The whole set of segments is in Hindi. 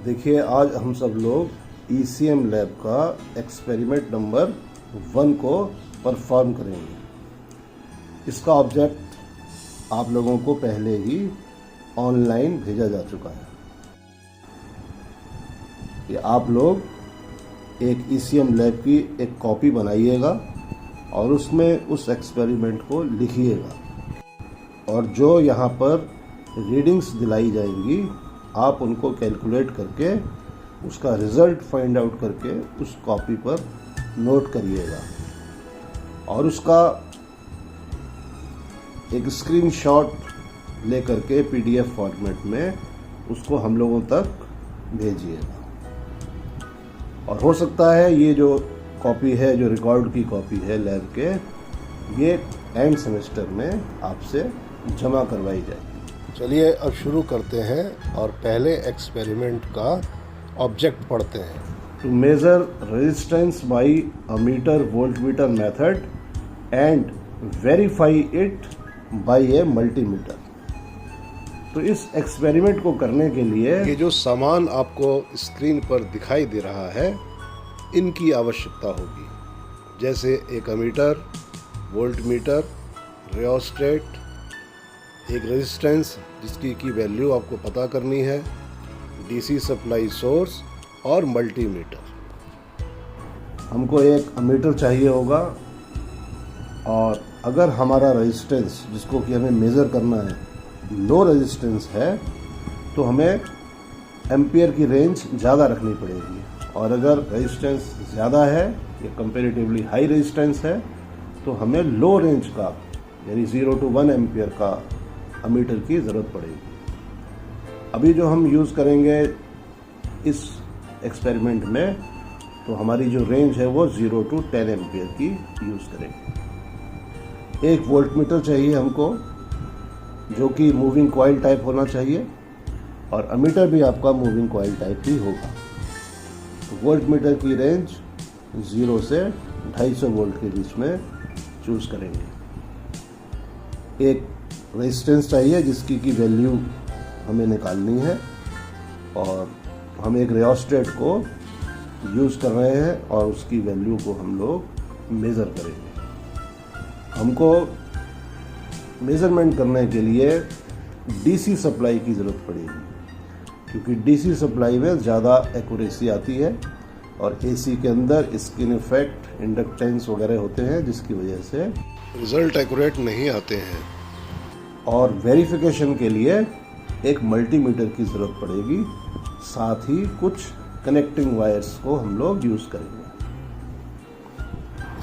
देखिए, आज हम सब लोग ECM लैब का एक्सपेरिमेंट नंबर 1 को परफॉर्म करेंगे। इसका ऑब्जेक्ट आप लोगों को पहले ही ऑनलाइन भेजा जा चुका है। ये आप लोग एक ECM लैब की एक कॉपी बनाइएगा और उसमें उस एक्सपेरिमेंट को लिखिएगा और जो यहाँ पर रीडिंग्स दिलाई जाएंगी आप उनको कैलकुलेट करके उसका रिज़ल्ट फाइंड आउट करके उस कॉपी पर नोट करिएगा और उसका एक स्क्रीनशॉट ले करके PDF फॉर्मेट में उसको हम लोगों तक भेजिएगा। और हो सकता है ये जो कॉपी है, जो रिकॉर्ड की कॉपी है लैब के, ये एंड सेमेस्टर में आपसे जमा करवाई जाएगी। चलिए अब शुरू करते हैं और पहले एक्सपेरिमेंट का ऑब्जेक्ट पढ़ते हैं। To measure resistance by a meter voltmeter method and verify it by a multimeter. तो इस एक्सपेरिमेंट को करने के लिए ये जो सामान आपको स्क्रीन पर दिखाई दे रहा है इनकी आवश्यकता होगी, जैसे एक अमीटर, वोल्टमीटर, रियोस्टेट, एक रेजिस्टेंस जिसकी की वैल्यू आपको पता करनी है, DC सप्लाई सोर्स और मल्टीमीटर। हमको एक अमीटर चाहिए होगा और अगर हमारा रेजिस्टेंस जिसको कि हमें मेज़र करना है लो रेजिस्टेंस है तो हमें एम्पियर की रेंज ज़्यादा रखनी पड़ेगी और अगर रेजिस्टेंस ज़्यादा है या कंपैरेटिवली हाई रेजिस्टेंस है तो हमें लो रेंज का यानी 0 to 1 एम्पियर का अमीटर की ज़रूरत पड़ेगी। अभी जो हम यूज़ करेंगे इस एक्सपेरिमेंट में तो हमारी जो रेंज है वो 0 to 10 एम्पियर की यूज़ करेंगे। एक वोल्टमीटर चाहिए हमको जो कि मूविंग कॉइल टाइप होना चाहिए और अमीटर भी आपका मूविंग कॉइल टाइप ही होगा। तो वोल्टमीटर की रेंज 0 से 250 वोल्ट के बीच में चूज़ करेंगे। एक रेजिस्टेंस चाहिए जिसकी की वैल्यू हमें निकालनी है और हम एक रियोस्टेट को यूज़ कर रहे हैं और उसकी वैल्यू को हम लोग मेज़र करेंगे। हमको मेज़रमेंट करने के लिए DC सप्लाई की ज़रूरत पड़ेगी क्योंकि DC सप्लाई में ज़्यादा एक्यूरेसी आती है और AC के अंदर स्किन इफेक्ट, इंडक्टेंस वगैरह होते हैं जिसकी वजह से रिज़ल्ट एक्यूरेट नहीं आते हैं। और वेरिफिकेशन के लिए एक मल्टीमीटर की ज़रूरत पड़ेगी, साथ ही कुछ कनेक्टिंग वायर्स को हम लोग यूज़ करेंगे।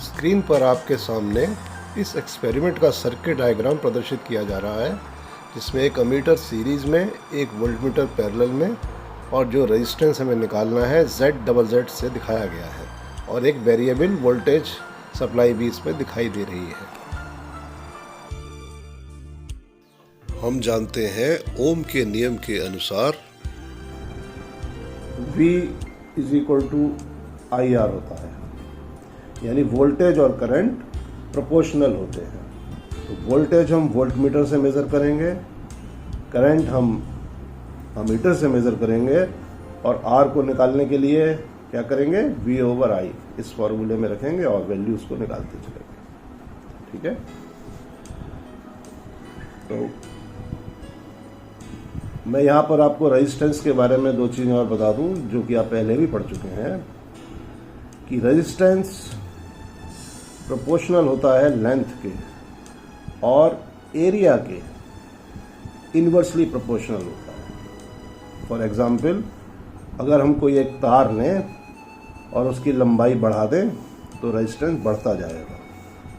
स्क्रीन पर आपके सामने इस एक्सपेरिमेंट का सर्किट डायग्राम प्रदर्शित किया जा रहा है जिसमें एक अमीटर सीरीज़ में, एक वोल्टमीटर पैरेलल में और जो रेजिस्टेंस हमें निकालना है ZZZ से दिखाया गया है और एक वेरिएबल वोल्टेज सप्लाई भी इसमें दिखाई दे रही है। हम जानते हैं ओम के नियम के अनुसार V = IR होता है, यानी वोल्टेज और करंट प्रोपोर्शनल होते हैं। तो वोल्टेज हम वोल्टमीटर से मेज़र करेंगे, करंट हम अमीटर से मेज़र करेंगे और R को निकालने के लिए क्या करेंगे, V/I इस फॉर्मूले में रखेंगे और वैल्यूज़ को निकालते चलेंगे। ठीक है, तो मैं यहाँ पर आपको रेजिस्टेंस के बारे में 2 चीज़ें और बता दूँ जो कि आप पहले भी पढ़ चुके हैं कि रेजिस्टेंस प्रोपोर्शनल होता है लेंथ के और एरिया के इन्वर्सली प्रोपोर्शनल होता है। फॉर एग्जांपल, अगर हम कोई एक तार लें और उसकी लंबाई बढ़ा दें तो रेजिस्टेंस बढ़ता जाएगा,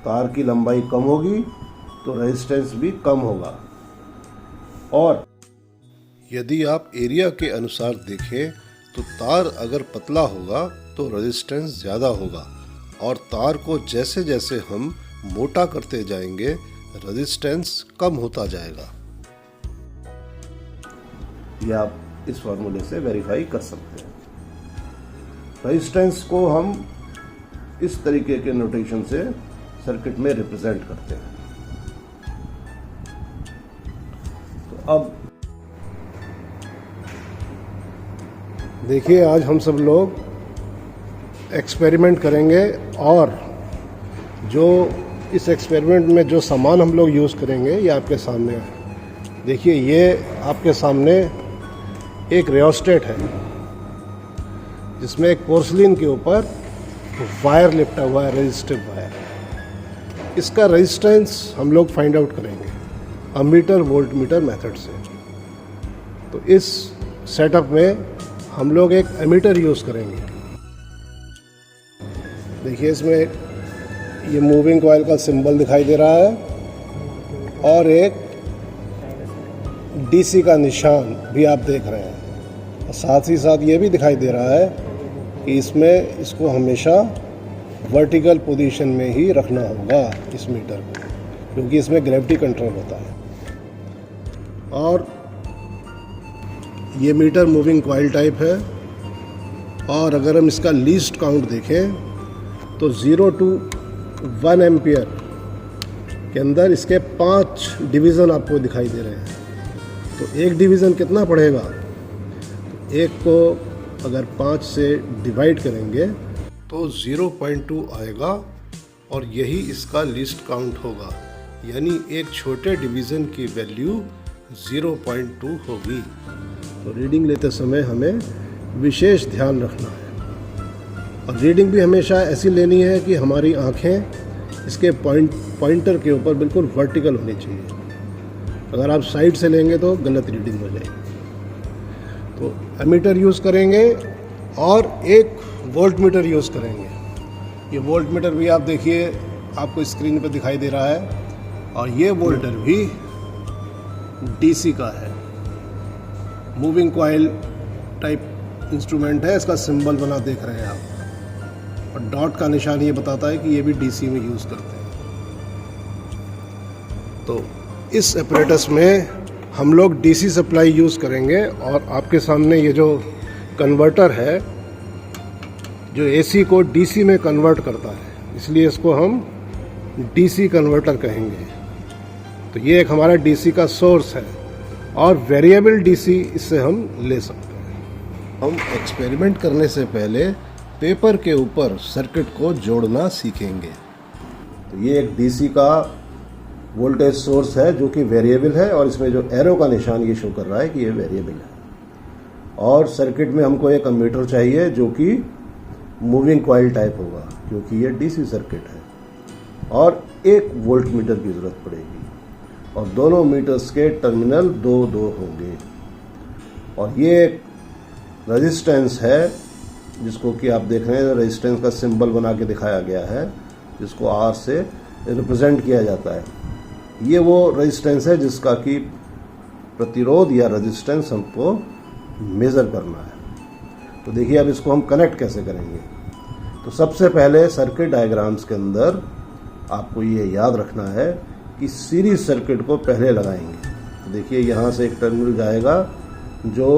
तार की लंबाई कम होगी तो रेजिस्टेंस भी कम होगा। और यदि आप एरिया के अनुसार देखें तो तार अगर पतला होगा तो रेजिस्टेंस ज़्यादा होगा और तार को जैसे जैसे हम मोटा करते जाएंगे रेजिस्टेंस कम होता जाएगा। यह आप इस फॉर्मूले से वेरीफाई कर सकते हैं। रेजिस्टेंस को हम इस तरीके के नोटेशन से सर्किट में रिप्रेजेंट करते हैं। तो अब देखिए आज हम सब लोग एक्सपेरिमेंट करेंगे और जो इस एक्सपेरिमेंट में जो सामान हम लोग यूज़ करेंगे ये आपके सामने है। देखिए ये आपके सामने एक रियोस्टेट है जिसमें एक पोर्सलिन के ऊपर वायर लिपटा हुआ है, रेजिस्टिव वायर। इसका रेजिस्टेंस हम लोग फाइंड आउट करेंगे अमीटर वोल्ट मीटर मेथड से। तो इस सेटअप में हम लोग एक एमीटर यूज़ करेंगे। देखिए इसमें ये मूविंग कॉइल का सिंबल दिखाई दे रहा है और एक डीसी का निशान भी आप देख रहे हैं। और साथ ही साथ ये भी दिखाई दे रहा है कि इसमें इसको हमेशा वर्टिकल पोजीशन में ही रखना होगा इस मीटर को, क्योंकि इसमें ग्रेविटी कंट्रोल होता है। और ये मीटर मूविंग कॉइल टाइप है और अगर हम इसका लीस्ट काउंट देखें तो 0 to 1 एम्पियर के अंदर इसके 5 डिवीज़न आपको दिखाई दे रहे हैं। तो एक डिवीज़न कितना पड़ेगा? तो एक को अगर 5 से डिवाइड करेंगे तो 0.2 आएगा और यही इसका लीस्ट काउंट होगा, यानी एक छोटे डिवीज़न की वैल्यू 0.2 होगी। तो रीडिंग लेते समय हमें विशेष ध्यान रखना है और रीडिंग भी हमेशा ऐसी लेनी है कि हमारी आँखें इसके पॉइंटर के ऊपर बिल्कुल वर्टिकल होनी चाहिए। अगर आप साइड से लेंगे तो गलत रीडिंग हो जाएगी। तो एमीटर यूज़ करेंगे और एक वोल्ट मीटर यूज़ करेंगे। ये वोल्ट मीटर भी आप देखिए आपको स्क्रीन पर दिखाई दे रहा है और ये वोल्टर भी डीसी का है। मूविंग कॉइल टाइप इंस्ट्रूमेंट है, इसका सिंबल बना देख रहे हैं आप और डॉट का निशान ये बताता है कि ये भी डीसी में यूज़ करते हैं। तो इस एपरेटस में हम लोग डीसी सप्लाई यूज़ करेंगे और आपके सामने ये जो कन्वर्टर है जो एसी को डीसी में कन्वर्ट करता है, इसलिए इसको हम डीसी कन्वर्टर कहेंगे। तो ये एक हमारा डीसी का सोर्स है और वेरिएबल डीसी इससे हम ले सकते हैं। हम एक्सपेरिमेंट करने से पहले पेपर के ऊपर सर्किट को जोड़ना सीखेंगे। तो ये एक डीसी का वोल्टेज सोर्स है जो कि वेरिएबल है और इसमें जो एरो का निशान ये शो कर रहा है कि ये वेरिएबल है। और सर्किट में हमको एक अमीटर चाहिए जो कि मूविंग कॉइल टाइप होगा क्योंकि ये डीसी सर्किट है और एक वोल्ट मीटर की ज़रूरत पड़ेगी और दोनों मीटर्स के टर्मिनल 2-2 होंगे। और ये एक रेजिस्टेंस है जिसको कि आप देख रहे हैं, रेजिस्टेंस का सिंबल बना के दिखाया गया है जिसको R से रिप्रेजेंट किया जाता है। ये वो रेजिस्टेंस है जिसका कि प्रतिरोध या रेजिस्टेंस हमको मेज़र करना है। तो देखिए अब इसको हम कनेक्ट कैसे करेंगे। तो सबसे पहले सर्किट डायग्राम्स के अंदर आपको ये याद रखना है कि सीरीज सर्किट को पहले लगाएंगे। तो देखिए यहाँ से एक टर्मिनल जाएगा जो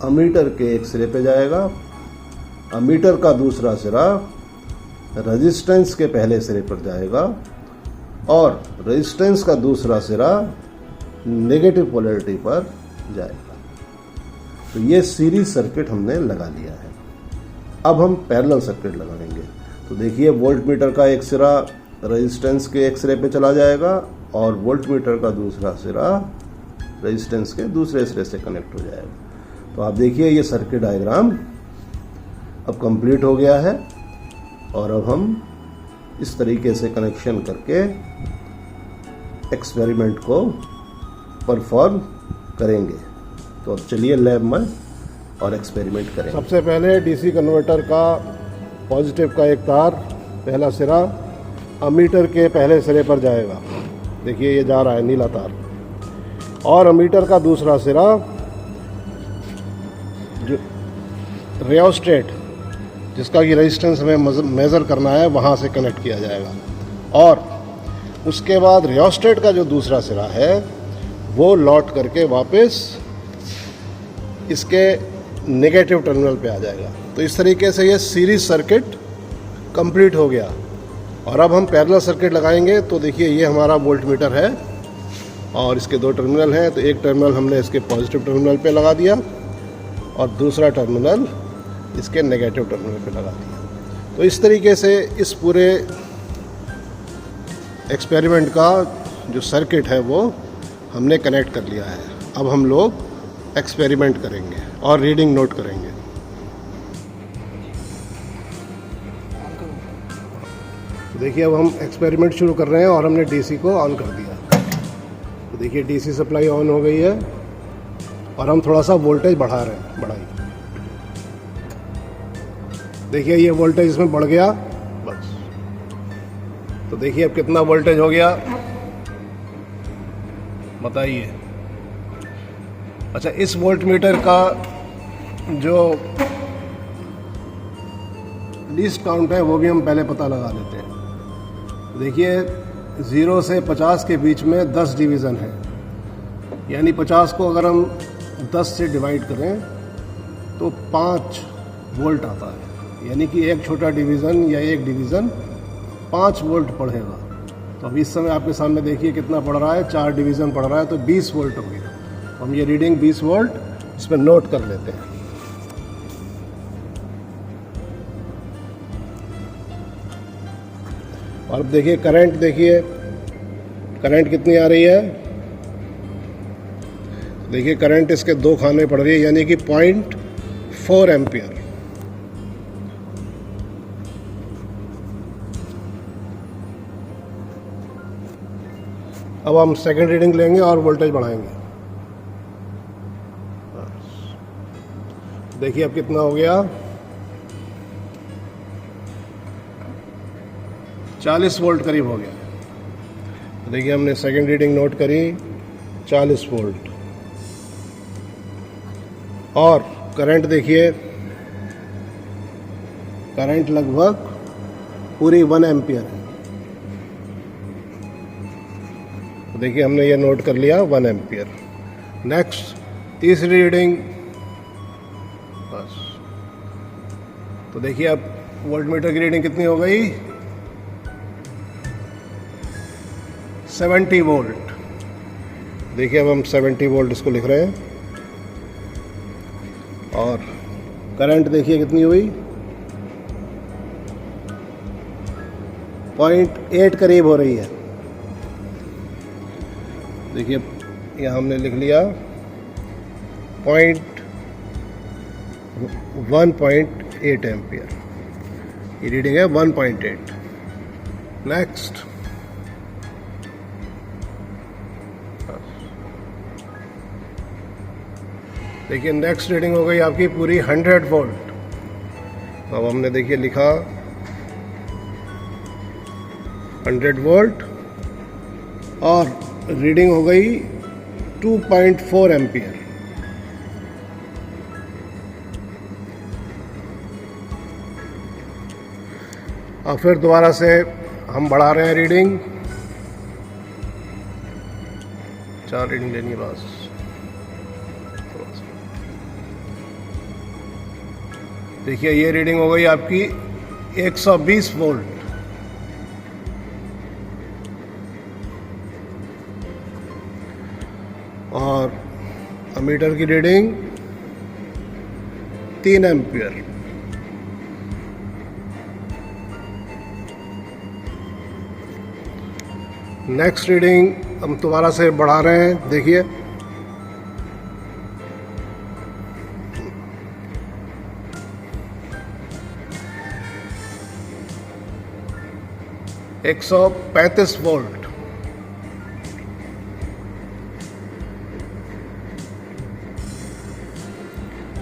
अमीटर के एक सिरे पे जाएगा, अमीटर का दूसरा सिरा रेजिस्टेंस के पहले सिरे पर जाएगा और रेजिस्टेंस का दूसरा सिरा नेगेटिव पोलैरिटी पर जाएगा। तो ये सीरीज सर्किट हमने लगा लिया है। अब हम पैरेलल सर्किट लगाएंगे। तो देखिए वोल्ट मीटर का एक सिरा रेजिस्टेंस के एक सिरे पे चला जाएगा और वोल्ट मीटर का दूसरा सिरा रेजिस्टेंस के दूसरे सिरे से कनेक्ट हो जाएगा। तो आप देखिए ये सर्किट डायग्राम अब कंप्लीट हो गया है और अब हम इस तरीके से कनेक्शन करके एक्सपेरिमेंट को परफॉर्म करेंगे। तो अब चलिए लैब में और एक्सपेरिमेंट करेंगे। सबसे पहले डीसी कन्वर्टर का पॉजिटिव का एक तार पहला सिरा अमीटर के पहले सिरे पर जाएगा। देखिए ये जा रहा है नीला तार। और अमीटर का दूसरा सिरा जो रियोस्टेट जिसका कि रेजिस्टेंस हमें मेज़र करना है वहाँ से कनेक्ट किया जाएगा। और उसके बाद रियोस्टेट का जो दूसरा सिरा है वो लौट करके वापस इसके नेगेटिव टर्मिनल पे आ जाएगा। तो इस तरीके से ये सीरीज सर्किट कंप्लीट हो गया। और अब हम पैरेलल सर्किट लगाएंगे। तो देखिए ये हमारा वोल्ट मीटर है और इसके दो टर्मिनल हैं। तो एक टर्मिनल हमने इसके पॉजिटिव टर्मिनल पे लगा दिया और दूसरा टर्मिनल इसके नेगेटिव टर्मिनल पे लगा दिया। तो इस तरीके से इस पूरे एक्सपेरिमेंट का जो सर्किट है वो हमने कनेक्ट कर लिया है। अब हम लोग एक्सपेरिमेंट करेंगे और रीडिंग नोट करेंगे। तो देखिए अब हम एक्सपेरिमेंट शुरू कर रहे हैं और हमने डीसी को ऑन कर दिया। तो देखिए डीसी सप्लाई ऑन हो गई है और हम थोड़ा सा वोल्टेज बढ़ा रहे हैं, बढ़ाइए। देखिए ये वोल्टेज इसमें बढ़ गया बस। तो देखिए अब कितना वोल्टेज हो गया बताइए। अच्छा, इस वोल्ट मीटर का जो लीस्ट काउंट है वो भी हम पहले पता लगा लेते हैं। देखिए 0 से 50 के बीच में 10 डिवीज़न है, यानी 50 को अगर हम 10 से डिवाइड करें तो 5 वोल्ट आता है, यानी कि एक छोटा डिवीज़न या एक डिवीज़न 5 वोल्ट पढ़ेगा। तो अभी इस समय आपके सामने देखिए कितना पढ़ रहा है, 4 डिवीज़न पढ़ रहा है, तो 20 वोल्ट हो गया। तो हम ये रीडिंग 20 वोल्ट इस पर नोट कर लेते हैं। और अब देखिए करंट, देखिए करंट कितनी आ रही है। देखिए करंट इसके 2 खाने पड़ रही है, यानी कि 0.4 एम्पियर। अब हम सेकंड रीडिंग लेंगे और वोल्टेज बढ़ाएंगे। देखिए अब कितना हो गया, 40 वोल्ट करीब हो गया। देखिए हमने सेकंड रीडिंग नोट करी 40 वोल्ट। और करंट देखिए, करंट लगभग पूरी 1 एम्पियर है। देखिए हमने ये नोट कर लिया 1 एम्पियर। नेक्स्ट तीसरी रीडिंग बस। तो देखिए अब वोल्ट मीटर की रीडिंग कितनी हो गई, 70 वोल्ट। देखिए अब हम 70 वोल्ट इसको लिख रहे हैं। और करंट देखिए कितनी हुई, 0.8 करीब हो रही है। देखिए यहाँ हमने लिख लिया 1.8 एम्पियर। ये रीडिंग है 1.8। नेक्स्ट देखिए नेक्स्ट रीडिंग हो गई आपकी पूरी 100 वोल्ट। अब हमने देखिए लिखा 100 वोल्ट और रीडिंग हो गई 2.4 एम्पियर। और फिर दोबारा से हम बढ़ा रहे हैं रीडिंग, 4 रीडिंग लेनी है बस। देखिए ये रीडिंग हो गई आपकी 120 वोल्ट। और अमीटर की रीडिंग 3 एम्पियर। नेक्स्ट रीडिंग हम दोबारा से बढ़ा रहे हैं। देखिए एक 135 वोल्ट।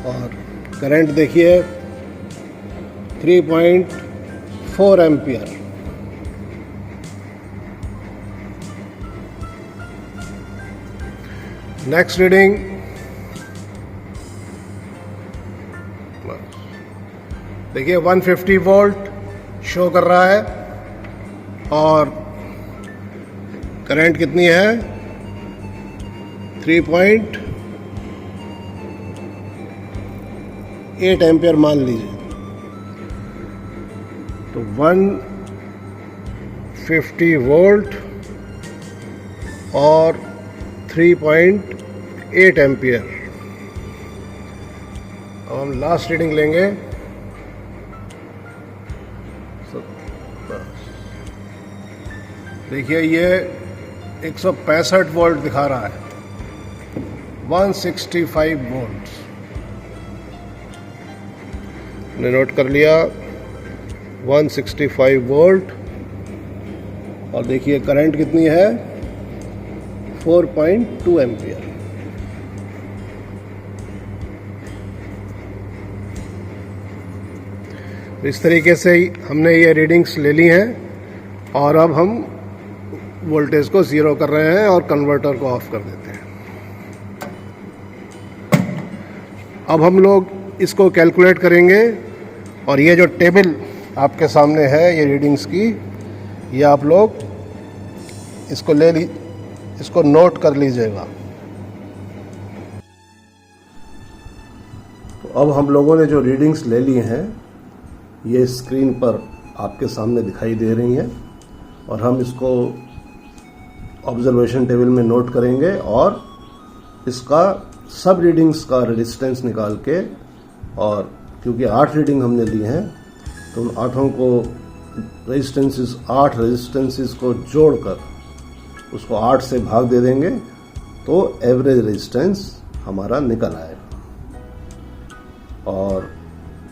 और करंट देखिए 3.4 एम्पियर। नेक्स्ट रीडिंग देखिए 150 वोल्ट शो कर रहा है। और करंट कितनी है, 3.8 एम्पियर मान लीजिए। तो 150 वोल्ट और 3.8 एम्पियर। अब हम लास्ट रीडिंग लेंगे देखिए ये 165 वोल्ट दिखा रहा है, 165 वोल्ट ने नोट कर लिया, 165 वोल्ट। और देखिए करंट कितनी है, 4.2 एम्पियर। इस तरीके से ही हमने ये रीडिंग्स ले ली हैं और अब हम वोल्टेज को ज़ीरो कर रहे हैं और कन्वर्टर को ऑफ कर देते हैं। अब हम लोग इसको कैलकुलेट करेंगे और ये जो टेबल आपके सामने है ये रीडिंग्स की, ये आप लोग इसको नोट कर लीजिएगा। तो अब हम लोगों ने जो रीडिंग्स ले ली हैं ये स्क्रीन पर आपके सामने दिखाई दे रही हैं और हम इसको ऑब्जर्वेशन टेबल में नोट करेंगे और इसका सब रीडिंग्स का रेजिस्टेंस निकाल के, और क्योंकि 8 रीडिंग हमने ली हैं तो उन 8 को रेजिस्टेंसेस 8 रेजिस्टेंसेस को जोड़कर उसको 8 से भाग दे देंगे तो एवरेज रेजिस्टेंस हमारा निकल आएगा। और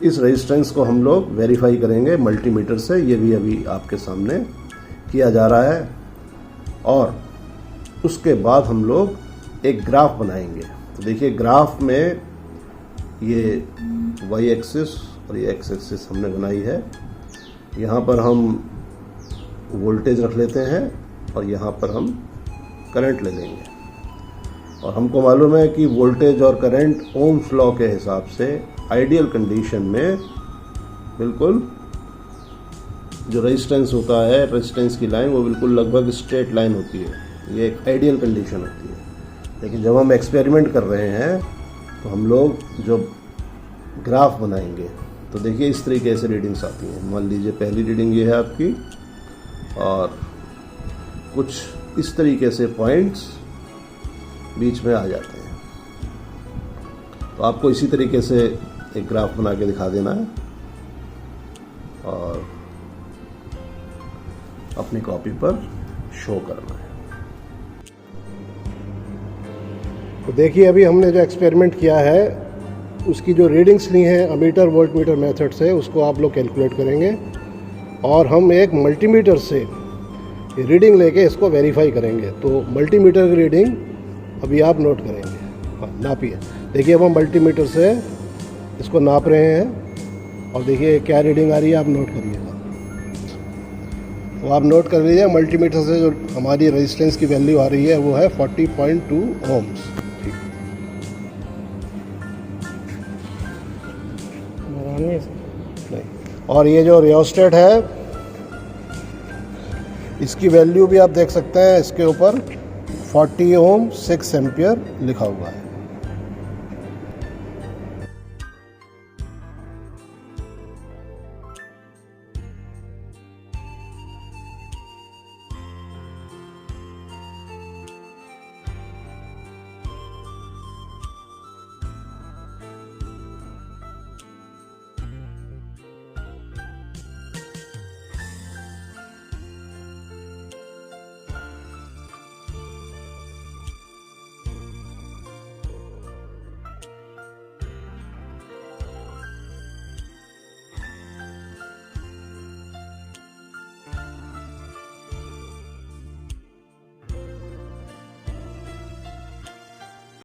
इस रेजिस्टेंस को हम लोग वेरीफाई करेंगे मल्टीमीटर से, ये भी अभी आपके सामने किया जा रहा है। और उसके बाद हम लोग एक ग्राफ बनाएंगे। तो देखिए ग्राफ में ये वाई एक्सिस और ये एक्स एक्सिस हमने बनाई है। यहाँ पर हम वोल्टेज रख लेते हैं और यहाँ पर हम करंट ले लेंगे। और हमको मालूम है कि वोल्टेज और करंट ओम्स लॉ के हिसाब से आइडियल कंडीशन में बिल्कुल जो रेजिस्टेंस होता है, रेजिस्टेंस की लाइन वो बिल्कुल लगभग स्ट्रेट लाइन होती है। ये एक आइडियल कंडीशन होती है। लेकिन जब हम एक्सपेरिमेंट कर रहे हैं तो हम लोग जो ग्राफ बनाएंगे तो देखिए इस तरीके से रीडिंग्स आती हैं। मान लीजिए पहली रीडिंग ये है आपकी और कुछ इस तरीके से पॉइंट्स बीच में आ जाते हैं। तो आपको इसी तरीके से एक ग्राफ बना के दिखा देना है और अपनी कॉपी पर शो करना है। तो देखिए अभी हमने जो एक्सपेरिमेंट किया है उसकी जो रीडिंग्स ली हैं अमीटर वोल्ट मीटर मेथड से, उसको आप लोग कैलकुलेट करेंगे और हम एक मल्टीमीटर से रीडिंग लेके इसको वेरीफाई करेंगे। तो मल्टीमीटर की रीडिंग अभी आप नोट करेंगे। नापिए। देखिए अब हम मल्टीमीटर से इसको नाप रहे हैं और देखिए क्या रीडिंग आ रही है, आप नोट करिएगा। तो आप नोट कर लीजिए मल्टीमीटर से जो हमारी रेजिस्टेंस की वैल्यू आ रही है वो है 40.2 ओम्स। ठीक, नहीं। और ये जो रियोस्टेट है इसकी वैल्यू भी आप देख सकते हैं, इसके ऊपर 40 ओम 6 एम्पियर लिखा हुआ है।